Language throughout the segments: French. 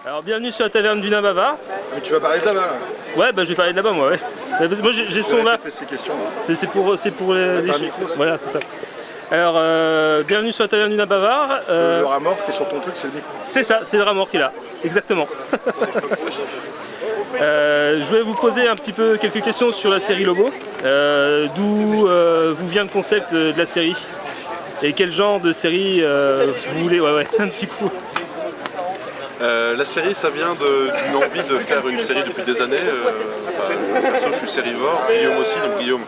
Alors bienvenue sur la taverne du Nain-Bavard. Mais tu vas parler de là-bas là. Ouais, bah je vais parler de là-bas moi, ouais. Moi j'ai son là. Ces questions. C'est pour les micro, voilà, c'est ça. Alors bienvenue sur la taverne du Nain-Bavard. Le ramor qui est sur ton truc, c'est le micro. C'est ça, c'est le ramor qui est là. Exactement. Je voulais vous poser un petit peu quelques questions sur la série Lobo. D'où vous vient le concept de la série? Et quel genre de série vous voulez? Ouais, un petit coup. La série, ça vient d'une envie de faire une série depuis des années. Perso, je suis sérivore, Guillaume aussi, donc Guillaume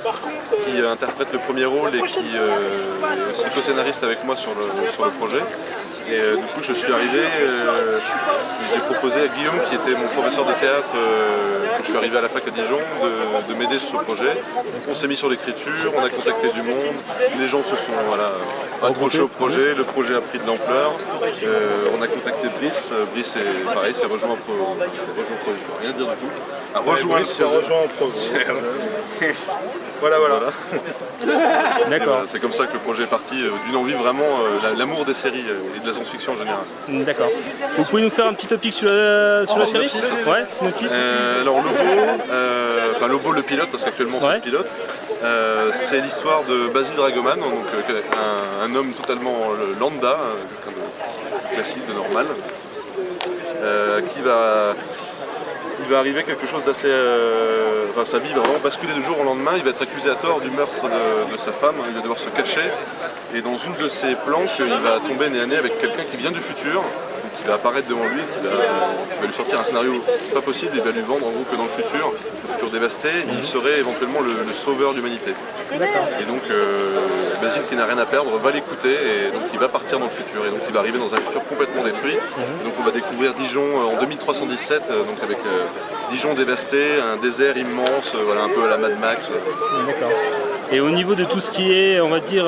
qui interprète le premier rôle et qui est aussi co-scénariste avec moi sur le projet. Et du coup, je suis arrivé, j'ai proposé à Guillaume, qui était mon professeur de théâtre quand je suis arrivé à la fac à Dijon, de m'aider sur ce projet. On s'est mis sur l'écriture, on a contacté du monde, les gens se sont accrochés au projet, le projet a pris de l'ampleur. On a contacté Brice, Brice c'est pareil, c'est rejoint au projet, je peux rien dire du tout. A rejoint Brice, c'est rejoint au projet. Voilà. D'accord. C'est comme ça que le projet est parti, d'une envie vraiment, l'amour des séries et de la science-fiction en général. D'accord. Vous pouvez nous faire un petit topic sur la série? Ouais, synopsis. Alors Lobo le pilote, parce qu'actuellement c'est le pilote. C'est l'histoire de Basile Dragoman, donc un homme totalement lambda, quelqu'un de classique, de normal, il va arriver quelque chose d'assez... sa vie va vraiment basculer de jour au lendemain. Il va être accusé à tort du meurtre de sa femme. Il va devoir se cacher. Et dans une de ses planches, il va tomber nez à nez avec quelqu'un qui vient du futur, qui va apparaître devant lui, qui va lui sortir un scénario pas possible. Il va lui vendre en gros que dans le futur dévasté, il serait éventuellement le sauveur de l'humanité. Et donc Basile, qui n'a rien à perdre, va l'écouter et donc il va partir dans le futur. Et donc il va arriver dans un futur complètement détruit. Et donc on va découvrir Dijon en 2317, donc avec Dijon dévasté, un désert immense, voilà, un peu à la Mad Max. D'accord. Et au niveau de tout ce qui est, on va dire,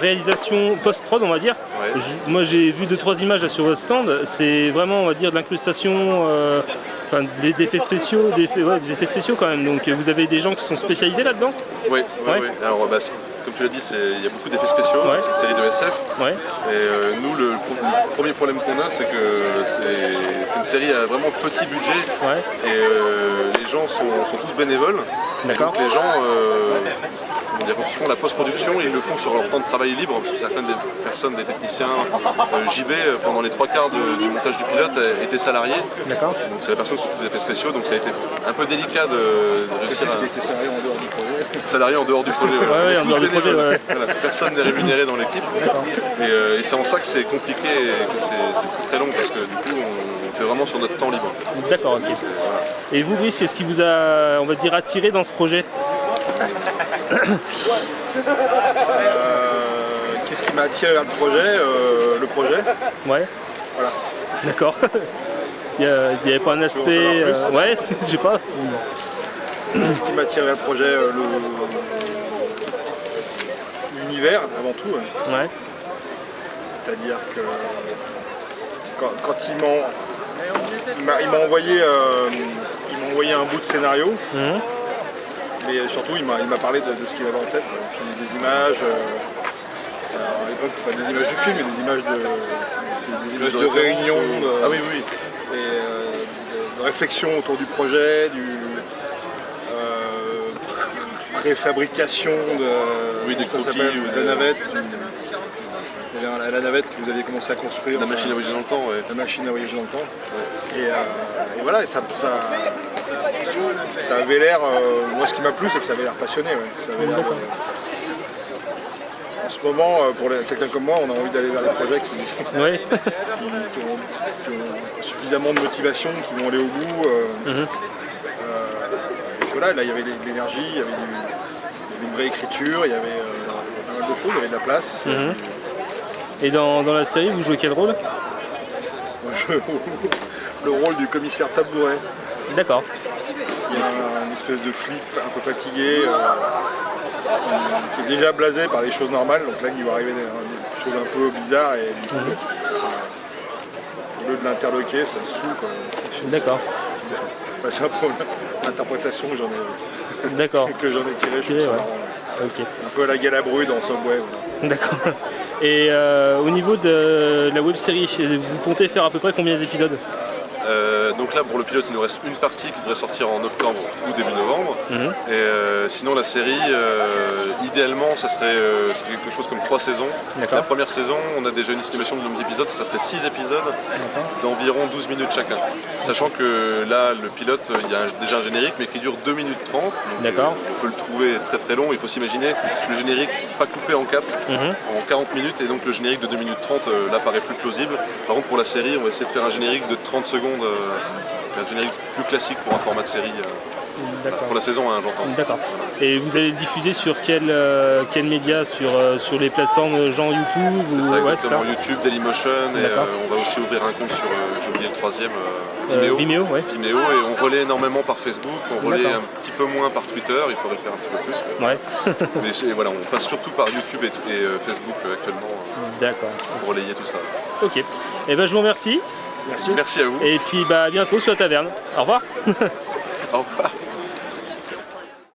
réalisation post-prod, on va dire, ouais. Moi j'ai vu 2-3 images là, sur votre stand, c'est vraiment, on va dire, de l'incrustation, des effets spéciaux, des effets spéciaux quand même. Donc vous avez des gens qui sont spécialisés là-dedans? Oui. Alors comme tu l'as dit, il y a beaucoup d'effets spéciaux, c'est une série de SF. Ouais. Et nous, le premier problème qu'on a, c'est que c'est une série à vraiment petit budget. Ouais. Et les gens sont tous bénévoles. D'accord. Donc les gens, quand ils font la post-production, ils le font sur leur temps de travail libre, parce que certaines des personnes, des techniciens, JB, pendant les 3/4 du montage du pilote, étaient salariés. D'accord. Donc c'est la personne qui s'occupe des effets spéciaux, donc ça a été un peu délicat de réussir. Qu'est-ce qui était salarié en dehors du projet? Salarié en dehors du projet, ouais, en dehors du projet, ouais. Voilà, personne n'est rémunéré dans l'équipe. Et c'est en ça que c'est compliqué et que c'est très long, parce que du coup on fait vraiment sur notre temps libre. D'accord, ok. Voilà. Et vous, Brice, qu'est-ce qui vous a, on va dire, attiré dans ce projet? Qu'est-ce qui m'a attiré vers le projet? Ouais. Voilà. D'accord. Il n'y avait pas un aspect... ouais, je sais pas. Qu'est-ce qui m'a attiré vers le projet? L'univers, avant tout. Ouais. C'est-à-dire que quand il m'a envoyé un bout de scénario. Mais surtout, il m'a parlé de ce qu'il avait en tête, et puis des images. Alors, à l'époque, pas des images du film, mais des images de réunion, et de réflexion autour du projet, préfabrication de la navette. La navette que vous aviez commencé à construire. La machine à voyager dans le temps, ouais. La machine à voyager dans le temps. Ouais. Et voilà, et ça avait l'air, moi ce qui m'a plu, c'est que ça avait l'air passionné. Ouais. Ça avait l'air, en ce moment, pour quelqu'un comme moi, on a envie d'aller vers des projets qui ont suffisamment de motivation, qui vont aller au bout. Voilà, là il y avait de l'énergie, il y avait une vraie écriture, il y avait pas mal de choses, il y avait de la place. Et dans la série, vous jouez quel rôle? Le rôle du commissaire Tabouret. D'accord. Il y a une espèce de flic un peu fatigué, qui est déjà blasé par les choses normales. Donc là, il va arriver des choses un peu bizarres et du coup, au lieu de l'interloquer, ça le saoule. D'accord. C'est un peu l'interprétation que j'en ai tirée. Je trouve ça marrant. Okay. Un peu à la Galabru dans Subway. Voilà. D'accord. Et au niveau de la web série, vous comptez faire à peu près combien d'épisodes? Donc là, pour le pilote, il nous reste une partie qui devrait sortir en octobre ou début novembre. Et sinon, la série, idéalement, ça serait quelque chose comme 3 saisons. La première saison, on a déjà une estimation de nombre d'épisodes, ça serait 6 épisodes d'environ 12 minutes chacun. Sachant que là, le pilote, il y a déjà un générique, mais qui dure 2 minutes 30. Donc, on peut le trouver très très long. Il faut s'imaginer le générique pas coupé en 4, en 40 minutes, et donc le générique de 2 minutes 30, là, paraît plus plausible. Par contre, pour la série, on va essayer de faire un générique de 30 secondes, un générique plus classique pour un format de série. Pour la saison 1, j'entends. D'accord. Et vous allez le diffuser sur quel média, sur les plateformes genre YouTube C'est ça, exactement. YouTube, Dailymotion, et on va aussi ouvrir un compte sur, j'ai oublié le troisième, Vimeo, Vimeo, et on relaie énormément par Facebook, on relaie un petit peu moins par Twitter, il faudrait le faire un petit peu plus. Mais voilà, on passe surtout par YouTube et Facebook actuellement pour relayer tout ça. Ok. Et ben je vous remercie. Merci. Merci à vous. Et puis à bientôt sur la taverne. Au revoir. Au revoir.